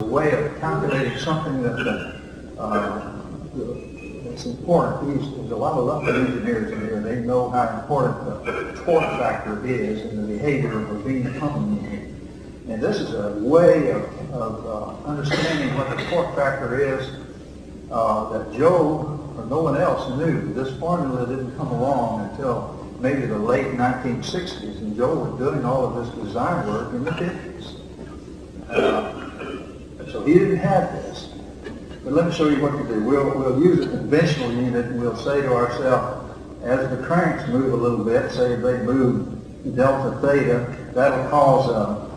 way of calculating something that's important. There's a lot of Lufkin engineers in here. They know how important the torque factor is in the behavior of a beam pumping unit. And this is a way of understanding what the torque factor is that Joe or no one else knew. This formula didn't come along until maybe the late 1960s, and Joe was doing all of this design work in the 50s. So he didn't have this. But let me show you what to do. We'll use a conventional unit, and we'll say to ourselves, as the cranks move a little bit, say if they move delta theta, that'll cause a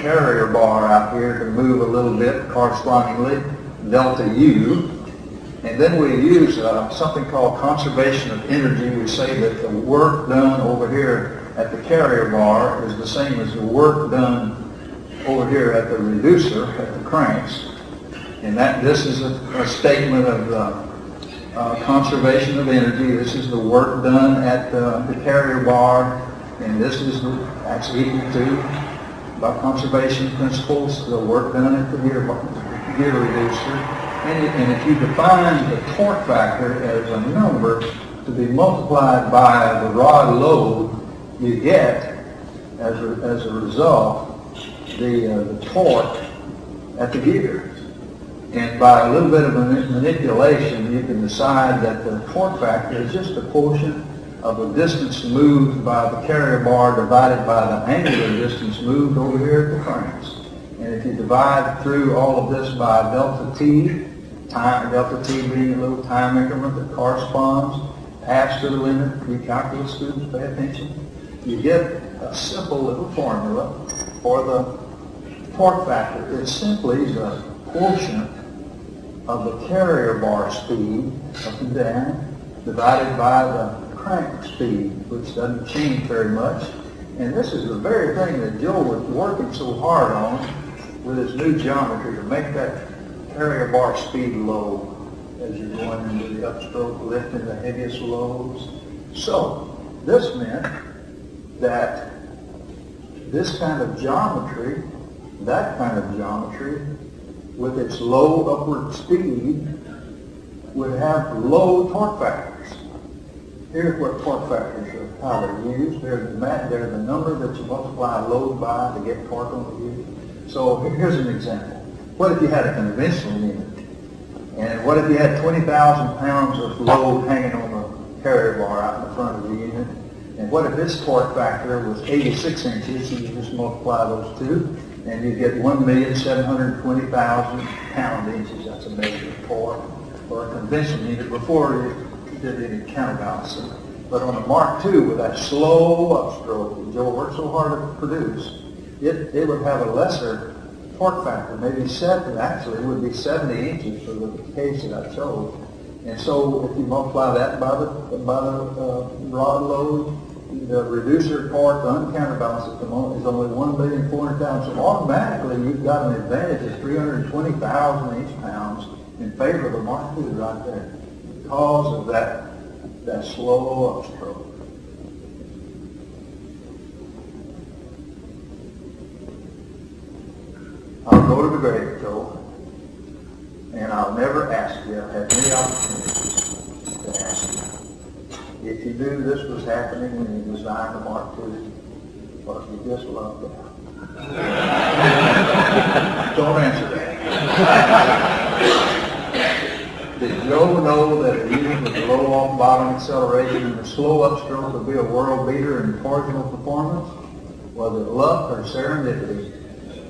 carrier bar out here to move a little bit correspondingly, delta U. And then we use something called conservation of energy. We say that the work done over here at the carrier bar is the same as the work done over here at the reducer, at the cranks. And this is a statement of conservation of energy. This is the work done at the carrier bar, and this is that's equal to, by conservation principles, the work done at the gear reducer. And if you define the torque factor as a number to be multiplied by the rod load, you get, as a result, the torque at the gear. And by a little bit of manipulation, you can decide that the torque factor is just a quotient of the distance moved by the carrier bar divided by the angular distance moved over here at the cranks. And if you divide through all of this by delta t, delta t being a little time increment that corresponds, adds to the limit, you calculus students pay attention, you get a simple little formula for the torque factor. It's simply the quotient of the carrier bar speed, up and down, divided by the crank speed, which doesn't change very much. And this is the very thing that Joe was working so hard on with his new geometry, to make that carrier bar speed low as you're going into the upstroke, lifting the heaviest loads. So this meant that this kind of geometry, that kind of geometry, with its low upward speed, would have low torque factors. Here's what torque factors are, how they're used. They're the number that you multiply load by to get torque on the unit. So here's an example. What if you had a conventional unit? And what if you had 20,000 pounds of load hanging on the carrier bar out in the front of the unit? And what if this torque factor was 86 inches, so you just multiply those two, and you get 1,720,000 pound-inches. That's a measure of torque for a conventional unit before you did any counterbalancing. But on a Mark II with that slow upstroke that Joe worked so hard to produce, it would have a lesser torque factor, maybe 7, actually it would be 70 inches for the case that I chose. And so if you multiply that by the rod load, the reducer torque, the uncounterbalanced at the moment, is only 1,400,000. So automatically you've got an advantage of 320,000 inch-pounds in favor of the Mark II right there, because of that slow upstroke. I'll go to the grave, Joe, and I'll never ask you. I'll have many opportunities to ask you. If you knew this was happening when you designed the Mark II, or if you just loved it. Don't answer that. Did Joe know that a unit with low off-bottom acceleration and a slow upstroke would be a world beater in torsional performance? Was it luck or serendipity?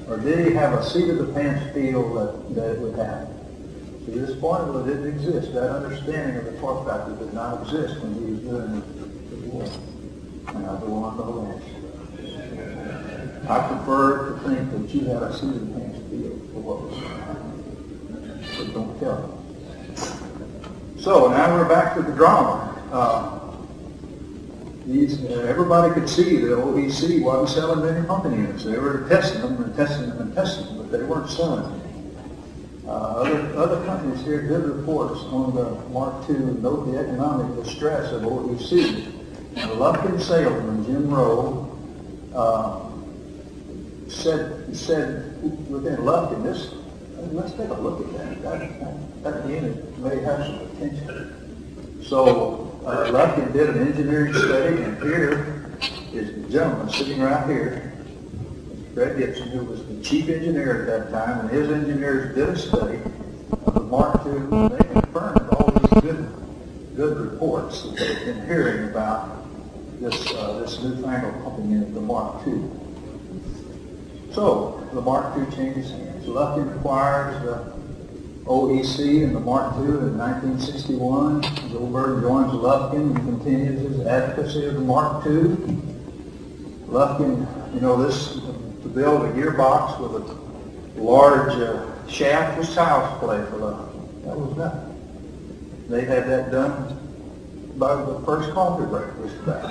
Or did he have a seat-of-the-pants feel that it would happen? See, this formula didn't exist. That understanding of the torque factor did not exist when he was doing the work. And I'll go on to the next. I prefer to think that you had a seat-of-the-pants feel for what was going to happen. But don't tell me. So now we're back to the drama. Everybody could see the OEC wasn't selling many pumping units. They were testing them and testing them and testing them, but they weren't selling them. Other companies here did reports on the Mark II and note the economic distress of OEC. And the Lufkin salesman, Jim Rowe, said within Lufkin, let's take a look at that. That unit may have some potential. So Lufkin did an engineering study, and here is the gentleman sitting right here, Fred Gibson, who was the chief engineer at that time, and his engineers did a study of the Mark II, and they confirmed all these good reports that they've been hearing about this newfangled pumping unit, the Mark II. So the Mark II changes hands. Lufkin acquires the OEC and the Mark II in 1961. Joe Byrd joins Lufkin and continues his advocacy of the Mark II. Lufkin, to build a gearbox with a large shaft was child's play for Lufkin. That was nothing. They had that done by the first coffee break was back.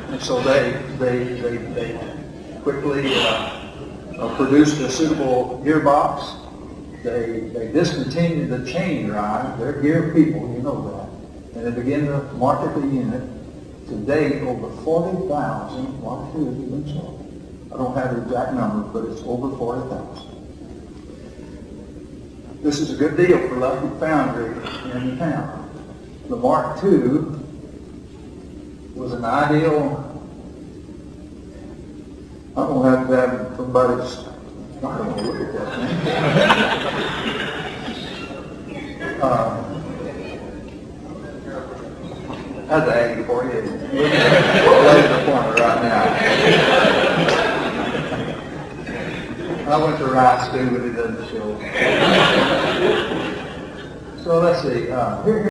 And so they quickly produced a suitable gearbox. They discontinued the chain drive. They're gear people, you know that. And they began to market the unit. To date, over 40,000 Mark IIs have been sold. I don't have the exact number, but it's over 40,000. This is a good deal for Lufkin Foundry in the town. The Mark II was an ideal. I'm going to have to have somebody's. I don't want to look at that thing. That's an aggie for you. Laser pointer right now. I went to Rice too, but it doesn't show. So let's see. Here